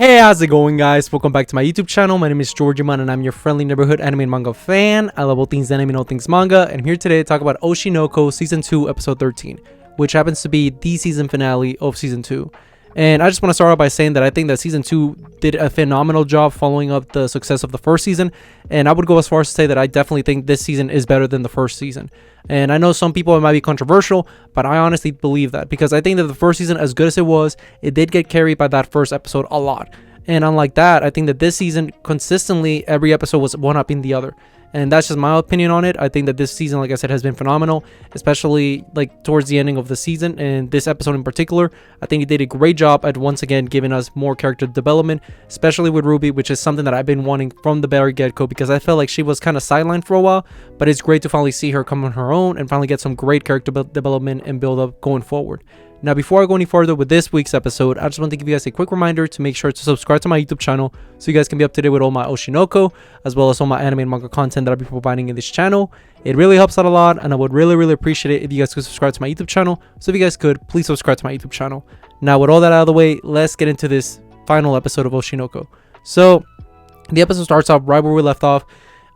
Hey, how's it going, guys? Welcome back to my YouTube channel. My name is Georgiman and I'm your friendly neighborhood anime and manga fan. I love all things anime and all things manga, and I'm here today to talk about Oshi Season 2 Episode 13, which happens to be the season finale of Season 2. And I just want to start out by saying that I think that Season 2 did a phenomenal job following up the success of the first season, and I would go as far as to say that I definitely think this season is better than the first season. And I know some people, it might be controversial, but I honestly believe that, because I think that the first season, as good as it did get carried by that first episode a lot. And unlike that, I think that this season, consistently, every episode was one-upping the other. And that's just my opinion on it. I think that this season, like I said, has been phenomenal, especially like towards the ending of the season. And this episode in particular, I think it did a great job at once again giving us more character development, especially with Ruby, which is something that I've been wanting from the very get-go, because I felt like she was kind of sidelined for a while. But it's great to finally see her come on her own and finally get some great character development and build up going forward. Now, before I go any further with this week's episode, I just want to give you guys a quick reminder to make sure to subscribe to my YouTube channel so you guys can be up to date with all my Oshinoko, as well as all my anime and manga content that I'll be providing in this channel. It really helps out a lot, and I would really appreciate it if you guys could subscribe to my YouTube channel. So if you guys could, please subscribe to my YouTube channel. Now, with all that out of the way, let's get into this final episode of Oshinoko. So, the episode starts off right where we left off,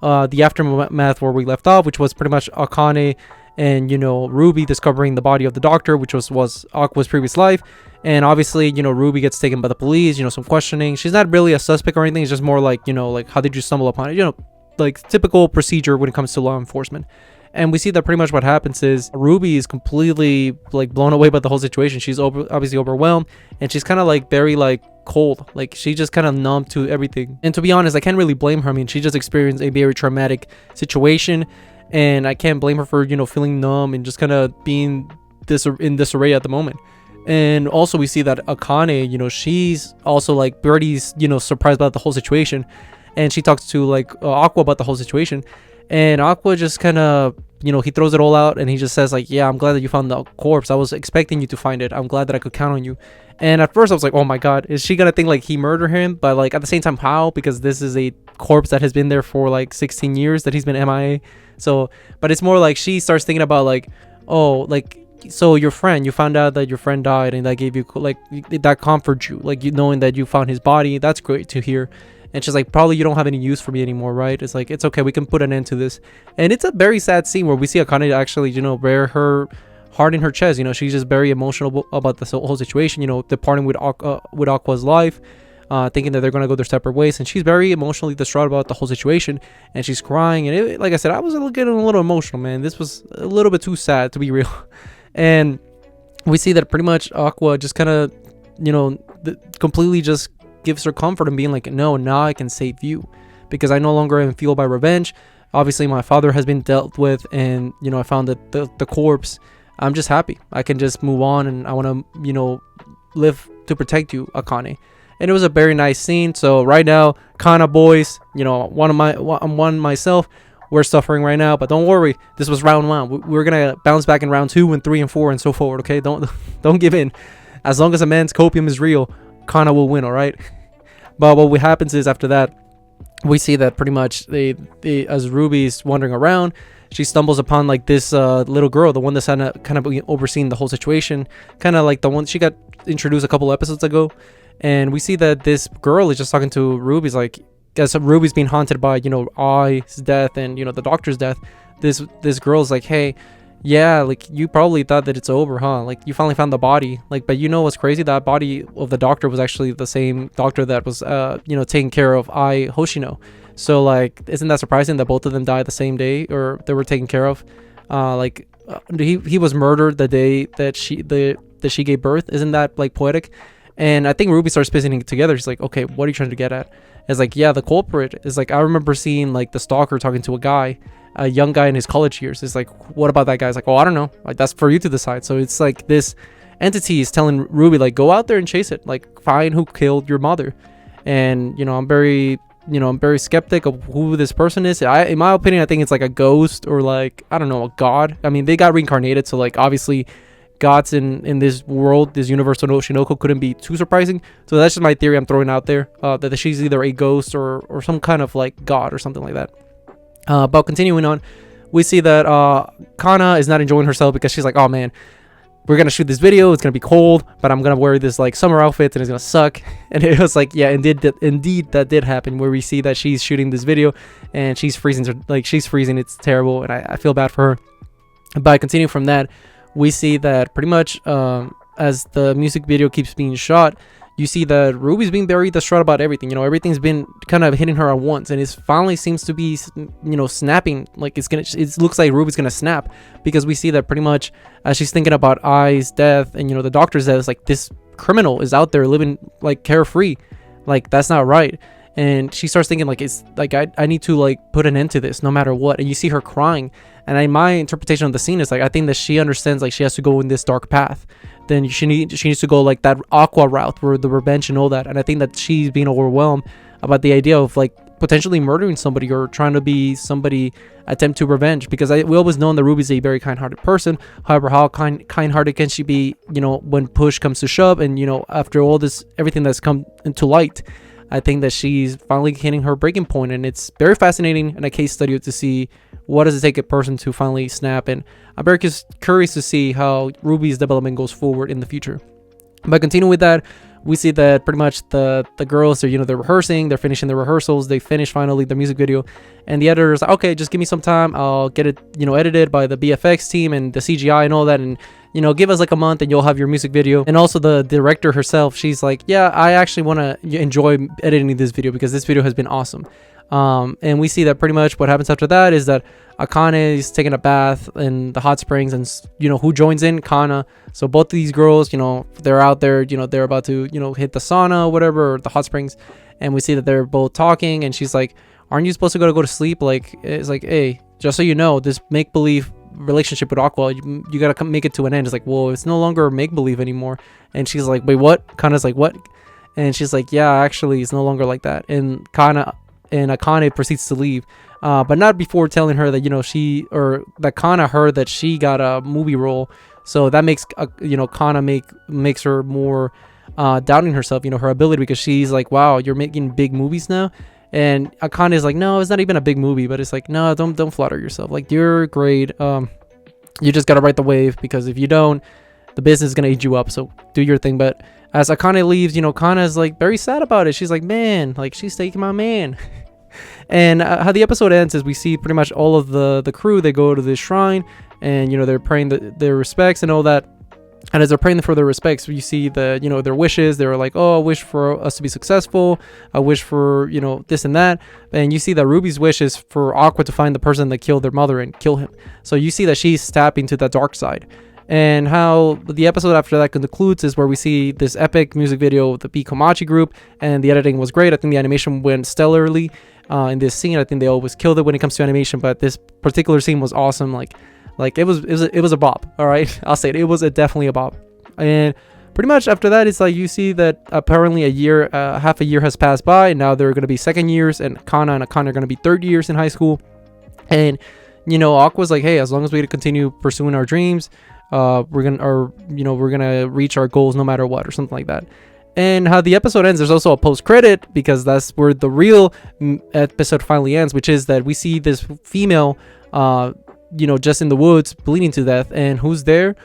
the aftermath where we left off, which was pretty much Akane and Ruby discovering the body of the doctor, which was Aqua's previous life. And obviously, Ruby gets taken by the police, some questioning. She's not really a suspect or anything. It's just more like, like, how did you stumble upon it? Like typical procedure when it comes to law enforcement. And we see that pretty much what happens is Ruby is completely like blown away by the whole situation. She's obviously overwhelmed, and she's kind of like very like cold. Like she just kind of numb to everything. And to be honest, I can't really blame her. I mean, she just experienced a very traumatic situation, and I can't blame her for feeling numb and just kind of being in disarray at the moment. And also we see that Akane, she's also like Birdie's surprised about the whole situation, and she talks to like Aqua about the whole situation. And Aqua just kind of, he throws it all out, and he just says like, yeah, I'm glad that you found the corpse. I was expecting you to find it. I'm glad that I could count on you. And at first I was like, oh my god, is she gonna think like he murdered him? But like at the same time, how? Because this is a corpse that has been there for like 16 years that he's been MIA. So, but it's more like she starts thinking about like, oh, like, so you found out that your friend died, and that gave you like, that comforts you, like, knowing that you found his body. That's great to hear. And she's like, probably you don't have any use for me anymore, right? It's like, it's okay, we can put an end to this. And it's a very sad scene where we see Akane actually, bear her heart in her chest. She's just very emotional about the whole situation, departing with Aqua's life, thinking that they're going to go their separate ways. And she's very emotionally distraught about the whole situation, and she's crying. And like I said, I was getting a little emotional, man. This was a little bit too sad, to be real. And we see that pretty much Aqua just kind of, completely just gives her comfort and being like, no, now I can save you, because I no longer am fueled by revenge. Obviously my father has been dealt with, and I found the corpse. I'm just happy I can just move on, and I want to live to protect you, Akane. And it was a very nice scene. So right now, Kana boys, I'm one myself, we're suffering right now, but don't worry, this was round 1. We're gonna bounce back in round 2 and 3 and 4 and so forward. Okay, don't give in. As long as a man's copium is real, Kana will win, all right? But what happens is, after that, we see that pretty much as Ruby's wandering around, she stumbles upon like this little girl, the one that's kind of overseeing the whole situation, kind of like the one she got introduced a couple episodes ago. And we see that this girl is just talking to Ruby's like, as Ruby's being haunted by Ai's death and the doctor's death. This girl's like, hey, yeah, like, you probably thought that it's over, huh? Like, you finally found the body. Like, but what's crazy? That body of the doctor was actually the same doctor that was, taking care of Ai Hoshino. So, like, isn't that surprising that both of them died the same day, or they were taken care of? He was murdered the day that she gave birth. Isn't that, like, poetic? And I think Ruby starts piecing it together. She's like, okay, what are you trying to get at? It's like, yeah, the culprit is like, I remember seeing like the stalker talking to a young guy in his college years. It's like, what about that guy? It's like, oh, I don't know. Like, that's for you to decide. So it's like this entity is telling Ruby, like, go out there and chase it. Like, find who killed your mother. And, I'm very skeptic of who this person is. In my opinion, I think it's like a ghost, or like, I don't know, a god. I mean, they got reincarnated. So like, obviously gods in this world, this universe of Oshinoko, couldn't be too surprising. So that's just my theory I'm throwing out there, that she's either a ghost or some kind of like god or something like that. But continuing on, we see that Kana is not enjoying herself, because she's like, oh man, we're gonna shoot this video, it's gonna be cold, but I'm gonna wear this like summer outfit and it's gonna suck. And it was like, yeah, indeed that did happen, where we see that she's shooting this video and she's freezing, it's terrible, and I feel bad for her. But continuing from that, we see that pretty much as the music video keeps being shot, you see that Ruby's being very distraught about everything. You know, everything's been kind of hitting her at once, and it finally seems to be, you know, snapping. Like it looks like Ruby's gonna snap, because we see that pretty much as she's thinking about Ai's death and, you know, the doctor's death, it's like this criminal is out there living like carefree, like that's not right. And she starts thinking like, it's like I need to like put an end to this no matter what. And you see her crying, and my interpretation of the scene is like, I think that she understands like she has to go in this dark path. Then she needs to go like that Aqua route, where the revenge and all that. And I think that she's being overwhelmed about the idea of like potentially murdering somebody or trying to be somebody attempt to revenge, because we always know that Ruby's a very kind-hearted person. However, how kind-hearted can she be, you know, when push comes to shove? And, you know, after all this, everything that's come into light, I think that she's finally hitting her breaking point, and it's very fascinating and a case study to see what does it take a person to finally snap. And I'm very curious to see how Ruby's development goes forward in the future. But continuing with that, we see that pretty much the girls are, you know, they're rehearsing, they're finishing their rehearsals, they finish finally the music video, and the editor's like, okay, just give me some time, I'll get it, you know, edited by the BFX team and the CGI and all that, and, you know, give us like a month and you'll have your music video. And also the director herself, she's like, yeah, I actually want to enjoy editing this video because this video has been awesome. And we see that pretty much what happens after that is that Akane is taking a bath in the hot springs, and, you know, who joins in? Kana. So both of these girls, you know, they're out there, you know, they're about to, you know, hit the sauna or whatever, or the hot springs, and we see that they're both talking, and she's like, aren't you supposed to go to sleep? Like, it's like, hey, just so you know, this make-believe relationship with Aqua, you gotta make it to an end. It's like, well, it's no longer make-believe anymore. And she's like, wait, what? Kana's like, what? And she's like, yeah, actually, it's no longer like that. And Akane proceeds to leave, but not before telling her that, you know, that Kana heard that she got a movie role, so that makes you know, Kana makes her more doubting herself, you know, her ability, because she's like, wow, you're making big movies now. And Akane is like, no, it's not even a big movie, but it's like, no, don't flatter yourself, like, you're great, you just gotta ride the wave, because if you don't, the business is gonna eat you up, so do your thing. But as Akane leaves, you know, Kana is like very sad about it. She's like, man, like, she's taking my man. And how the episode ends is we see pretty much all of the crew, they go to this shrine, and, you know, they're praying their respects and all that. And as they're praying for their respects, you see you know, their wishes. They were like, oh, I wish for us to be successful, I wish for, you know, this and that. And you see that Ruby's wish is for Aqua to find the person that killed their mother and kill him. So you see that she's tapping to that dark side. And how the episode after that concludes is where we see this epic music video with the B Komachi group, and the editing was great. I think the animation went stellarly in this scene. I think they always killed it when it comes to animation, but this particular scene was awesome. Like it was a bop. All right, I'll say it. It was definitely a bop. And pretty much after that, it's like you see that apparently half a year has passed by, and now they're going to be second years, and Kana and Akane are going to be third years in high school. And, you know, Aqua's like, hey, as long as we continue pursuing our dreams, we're gonna reach our goals no matter what, or something like that. And how the episode ends, there's also a post-credit, because that's where the real episode finally ends, which is that we see this female, you know, just in the woods bleeding to death. And who's there?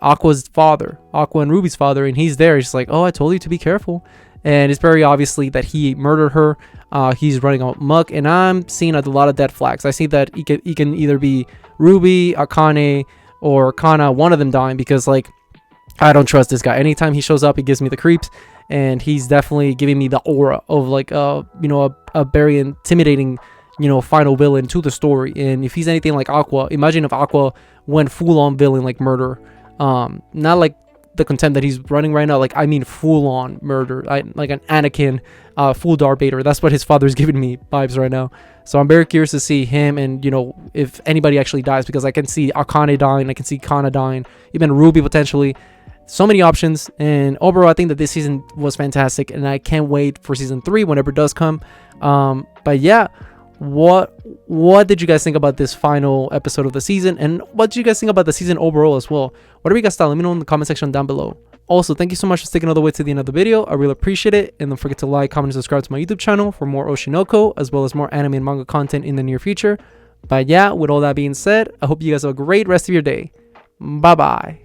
Aqua's father, Aqua and Ruby's father, and he's there. He's like, oh, I told you to be careful. And it's very obviously that he murdered her. He's running amok, and I'm seeing a lot of dead flags. I see that he can either be Ruby, Akane, or Kana, one of them dying, because, like, I don't trust this guy. Anytime he shows up, he gives me the creeps, and he's definitely giving me the aura of, like, you know, a very intimidating, you know, final villain to the story. And if he's anything like Aqua, imagine if Aqua went full-on villain, like murder. Not like the content that he's running right now, like, I mean full-on murder, like an Anakin, full Darth Vader. That's what his father's giving me vibes right now. So I'm very curious to see him, and, you know, if anybody actually dies, because I can see Akane dying, I can see Kana dying, even Ruby potentially. So many options. And overall, I think that this season was fantastic, and I can't wait for season 3 whenever it does come. But yeah, what did you guys think about this final episode of the season, and what did you guys think about the season overall as well? Whatever you guys thought, let me know in the comment section down below. Also, thank you so much for sticking all the way to the end of the video. I really appreciate it. And don't forget to like, comment, and subscribe to my YouTube channel for more Oshinoko, as well as more anime and manga content in the near future. But yeah, with all that being said, I hope you guys have a great rest of your day. Bye bye.